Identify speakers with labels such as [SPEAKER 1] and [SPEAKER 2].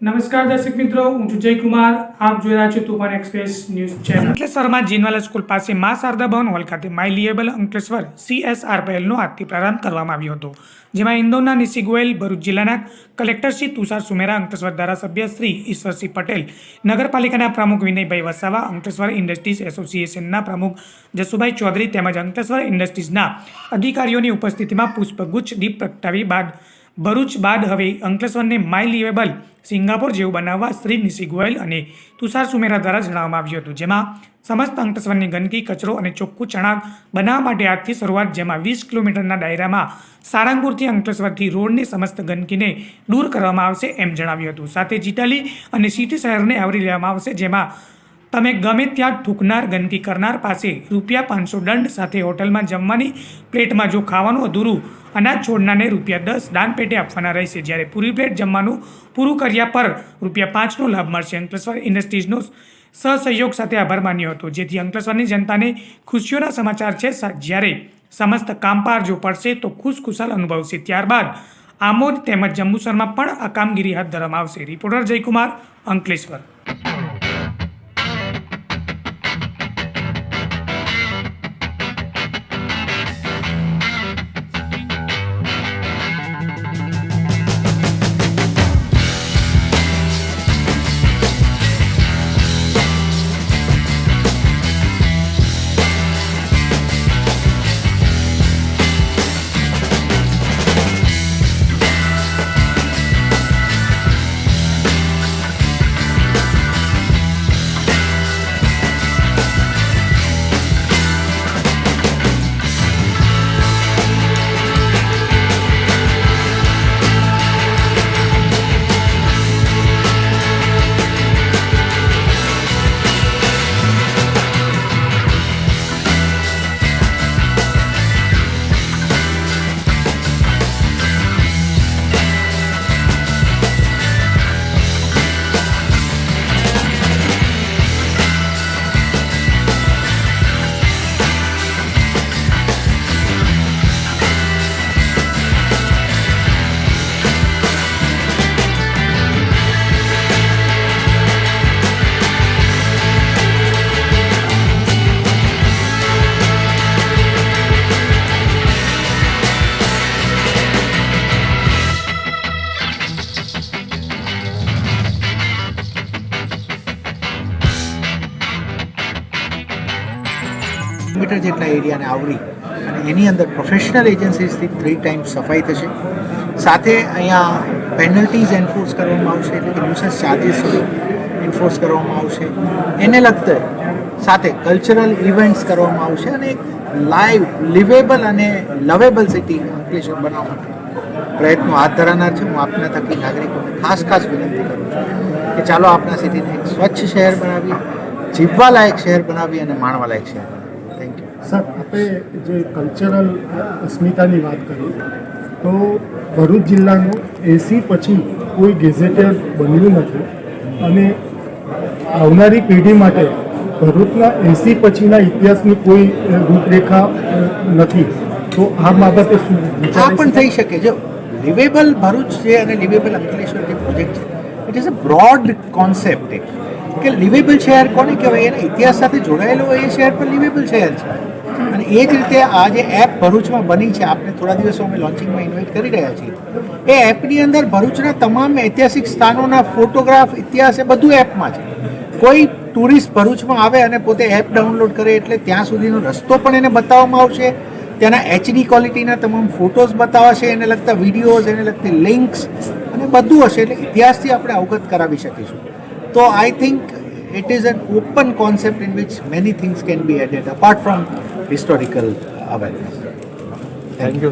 [SPEAKER 1] નમસ્કાર દર્શક મિત્રો, હું છું જયકુમાર. આપ જોઈ રહ્યા છો તુફાન એક્સપ્રેસ ન્યૂઝ ચેનલ. અંકલેશ્વરમાં જીનવાલા સ્કૂલ પાસે મા શારદા ભવન હોલ ખાતે માય લિએબલ અંકલેશ્વર CSR પહેલનો આજથી પ્રારંભ કરવામાં આવ્યો હતો, જેમાં ઇન્દોરના નિશી ગોયલ, ભરૂચ જિલ્લાના કલેક્ટર શ્રી તુષાર સુમેરા, અંકલેશ્વર ધારાસભ્ય શ્રી ઈશ્વરસિંહ પટેલ, નગરપાલિકાના પ્રમુખ વિનયભાઈ વસાવા, અંકલેશ્વર ઇન્ડસ્ટ્રીઝ એસોસિએશનના પ્રમુખ જસુભાઈ ચૌધરી તેમજ અંકલેશ્વર ઇન્ડસ્ટ્રીઝના અધિકારીઓની ઉપસ્થિતિમાં પુષ્પગુચ્છ દીપ પ્રગટાવી બાદ ભરૂચ બાદ હવે અંકલેશ્વરને માય લિએબલ સિંગાપોર જેવું બનાવવા શ્રી નિશી ગોયલ અને તુષાર સુમેરા દ્વારા જણાવવામાં આવ્યું હતું, જેમાં સમસ્ત અંકલેશ્વરની ગંદકી, કચરો અને ચોખ્ખું ચણાક બનાવવા માટે આજથી શરૂઆત, જેમાં 20 કિલોમીટરના દાયરામાં સારંગપુરથી અંકલેશ્વરથી રોડની સમસ્ત ગંદકીને દૂર કરવામાં આવશે એમ જણાવ્યું હતું. સાથે જીટાલી અને સિટી શહેરને આવરી લેવામાં આવશે, જેમાં તમે ગમે ત્યાં થૂકનાર, ગંદકી કરનાર પાસે ₹500 દંડ સાથે હોટલમાં જમવાની પ્લેટમાં જો ખાવાનું અધૂરું અનાજ છોડનારને ₹10 દાન પેટે આપવાના રહેશે, જ્યારે પૂરી પ્લેટ જમવાનું પૂરું કર્યા પર ₹5નો લાભ મળશે. અંકલેશ્વર ઇન્ડસ્ટ્રીઝનો સહસહયોગ સાથે આભાર માન્યો હતો, જેથી અંકલેશ્વરની જનતાને ખુશીઓના સમાચાર છે. જ્યારે સમસ્ત કામપાર જો પડશે તો ખુશખુશાલ અનુભવશે. ત્યારબાદ આમોદ તેમજ જંબુસરમાં પણ આ કામગીરી હાથ ધરવામાં આવશે. રિપોર્ટર જયકુમાર, અંકલેશ્વર.
[SPEAKER 2] મીટર જેટલા એરિયાને આવરી અને એની અંદર પ્રોફેશનલ એજન્સીસથી 3 ટાઈમ્સ સફાઈ થશે. સાથે અહીંયા પેનલ્ટીઝ એન્ફોર્સ કરવામાં આવશે, એટલે કે ન્યુસન્સ ચાર્જીસ એન્ફોર્સ કરવામાં આવશે. એને લગતે સાથે કલ્ચરલ ઇવેન્ટ્સ કરવામાં આવશે અને એક લાઈવ, લિવેબલ અને લવેબલ સિટી અંકલેશ્વર બનાવવા માટે પ્રયત્નો હાથ ધરાનાર છે. હું આપના થકી નાગરિકોને ખાસ વિનંતી કરું છું કે ચાલો આપના સિટીને એક સ્વચ્છ શહેર બનાવીએ, જીવવા લાયક શહેર બનાવીએ અને માણવા લાયક શહેર બનાવીએ. Thank you.
[SPEAKER 3] સર, આપણે જે કલ્ચરલ અસ્મિતાની વાત કરી તો ભરૂચ જિલ્લાનું 80 પછી કોઈ ગેઝેટેડ બન્યું નથી અને આવનારી પેઢી માટે ભરૂચના 80 પછીના ઇતિહાસની કોઈ રૂપરેખા નથી, તો આ બાબતે શું
[SPEAKER 2] આ પણ થઈ શકે? જો લિવેબલ ભરૂચ છે અને લિવેબલ અંકલેશ્વર જે પ્રોજેક્ટ છે, it is a broad concept કે લિવેબલ શહેર કોને કહેવાય, એના ઇતિહાસ સાથે જોડાયેલો હોય એ શહેર પણ લિવેબલ શહેર છે. અને એ જ રીતે આ જે એપ ભરૂચમાં બની છે, આપણે થોડા દિવસો અમે લોન્ચિંગમાં ઇન્વાઇટ કરી રહ્યા છીએ, એ એપની અંદર ભરૂચના તમામ ઐતિહાસિક સ્થાનોના ફોટોગ્રાફ, ઇતિહાસ એ બધું એપમાં છે. કોઈ ટુરિસ્ટ ભરૂચમાં આવે અને પોતે એપ ડાઉનલોડ કરે એટલે ત્યાં સુધીનો રસ્તો પણ એને બતાવવામાં આવશે, ત્યાંના HD ક્વોલિટીના તમામ ફોટોઝ બતાવાશે, એને લગતા વિડીયોઝ, એને લગતી લિંક્સ અને બધું હશે, એટલે ઇતિહાસથી આપણે અવગત કરાવી શકીશું. So I think it is an open concept in which many things can be added apart from historical awareness.
[SPEAKER 4] Thank you.